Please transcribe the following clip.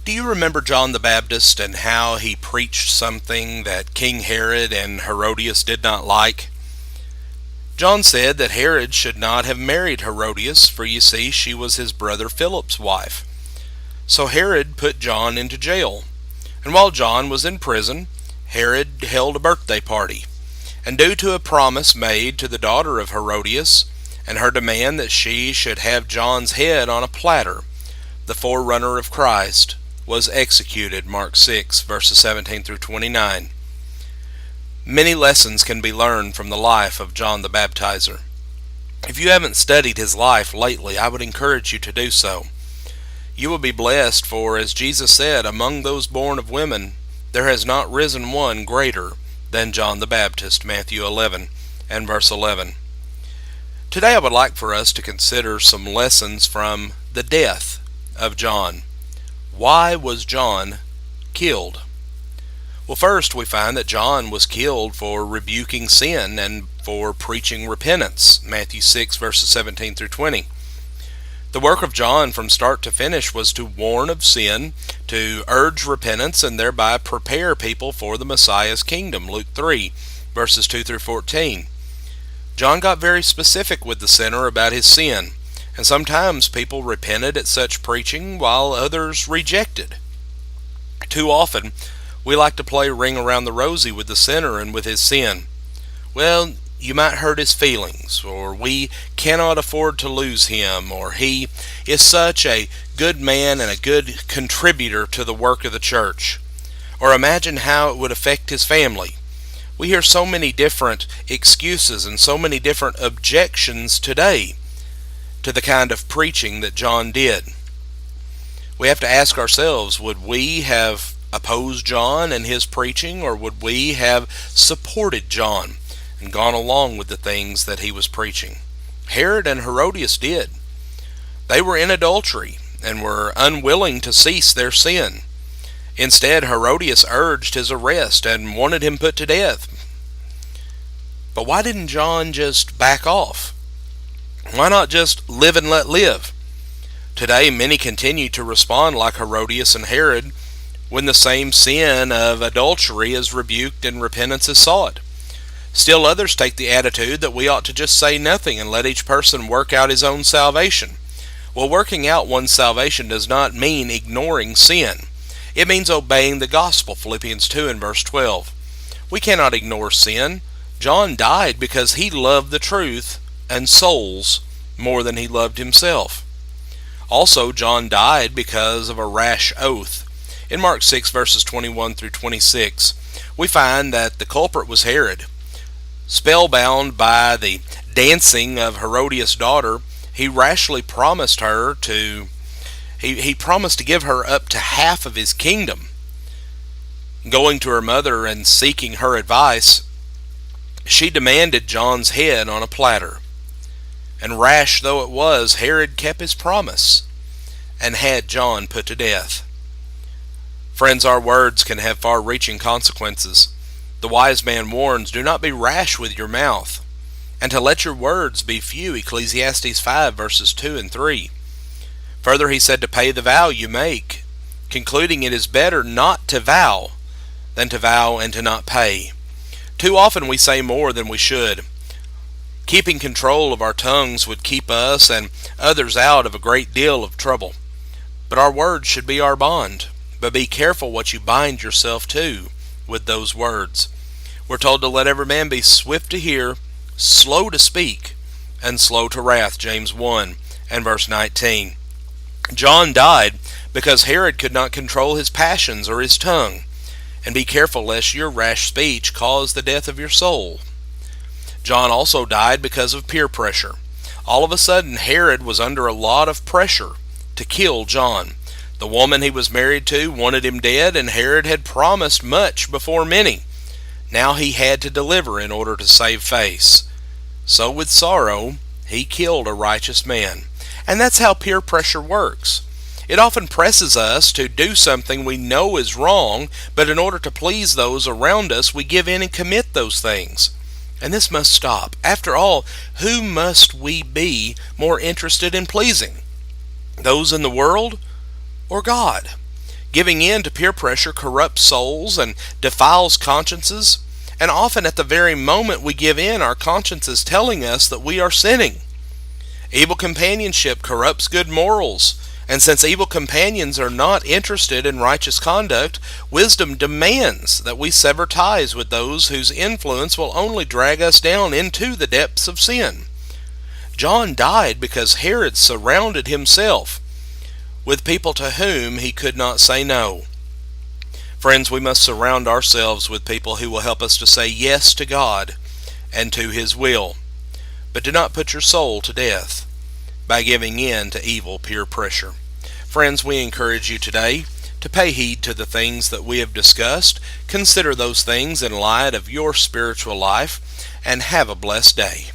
Do you remember John the Baptist and how he preached something that King Herod and Herodias did not like? John said that Herod should not have married Herodias, for you see, she was his brother Philip's wife. So Herod put John into jail. And while John was in prison, Herod held a birthday party. And due to a promise made to the daughter of Herodias, and her demand that she should have John's head on a platter, the forerunner of Christ was executed, Mark 6, verses 17 through 29. Many lessons can be learned from the life of John the Baptizer. If you haven't studied his life lately, I would encourage you to do so. You will be blessed, for as Jesus said, among those born of women, there has not risen one greater than John the Baptist, Matthew 11 and verse 11. Today I would like for us to consider some lessons from the death of John. Why was John killed? Well, first we find that John was killed for rebuking sin and for preaching repentance, Matthew 6 verses 17 through 20. The work of John from start to finish was to warn of sin, to urge repentance, and thereby prepare people for the Messiah's kingdom, Luke 3 verses 2 through 14. John got very specific with the sinner about his sin, and sometimes people repented at such preaching while others rejected. Too often, we like to play ring around the rosy with the sinner and with his sin. Well, you might hurt his feelings, or we cannot afford to lose him, or he is such a good man and a good contributor to the work of the church. Or imagine how it would affect his family. We hear so many different excuses and so many different objections today to the kind of preaching that John did. We have to ask ourselves, would we have opposed John and his preaching, or would we have supported John and gone along with the things that he was preaching? Herod and Herodias did. They were in adultery and were unwilling to cease their sin. Instead, Herodias urged his arrest and wanted him put to death. But why didn't John just back off? Why not just live and let live? Today, many continue to respond like Herodias and Herod when the same sin of adultery is rebuked and repentance is sought. Still others take the attitude that we ought to just say nothing and let each person work out his own salvation. Well, working out one's salvation does not mean ignoring sin. It means obeying the gospel, Philippians 2 and verse 12. We cannot ignore sin. John died because he loved the truth and souls more than he loved himself. Also, John died because of a rash oath. In Mark 6 verses 21 through 26, we find that the culprit was Herod. Spellbound by the dancing of Herodias' daughter, he rashly promised her he promised to give her up to half of his kingdom. Going to her mother and seeking her advice, she demanded John's head on a platter. And rash though it was, Herod kept his promise and had John put to death. Friends, our words can have far-reaching consequences. The wise man warns, do not be rash with your mouth, and to let your words be few, Ecclesiastes 5 verses 2 and 3. Further, he said to pay the vow you make, concluding it is better not to vow than to vow and to not pay. Too often we say more than we should. Keeping control of our tongues would keep us and others out of a great deal of trouble. But our words should be our bond. But be careful what you bind yourself to with those words. We're told to let every man be swift to hear, slow to speak, and slow to wrath, James 1 and verse 19. John died because Herod could not control his passions or his tongue. And be careful lest your rash speech cause the death of your soul. John also died because of peer pressure. All of a sudden, Herod was under a lot of pressure to kill John. The woman he was married to wanted him dead, and Herod had promised much before many. Now he had to deliver in order to save face. So with sorrow, he killed a righteous man. And that's how peer pressure works. It often presses us to do something we know is wrong, but in order to please those around us, we give in and commit those things. And this must stop. After all, who must we be more interested in pleasing? Those in the world or God? Giving in to peer pressure corrupts souls and defiles consciences, and often at the very moment we give in, our conscience is telling us that we are sinning. Evil companionship corrupts good morals, and since evil companions are not interested in righteous conduct, wisdom demands that we sever ties with those whose influence will only drag us down into the depths of sin. John died because Herod surrounded himself with people to whom he could not say no. Friends, we must surround ourselves with people who will help us to say yes to God and to His will. But do not put your soul to death by giving in to evil peer pressure. Friends, we encourage you today to pay heed to the things that we have discussed. Consider those things in light of your spiritual life, and have a blessed day.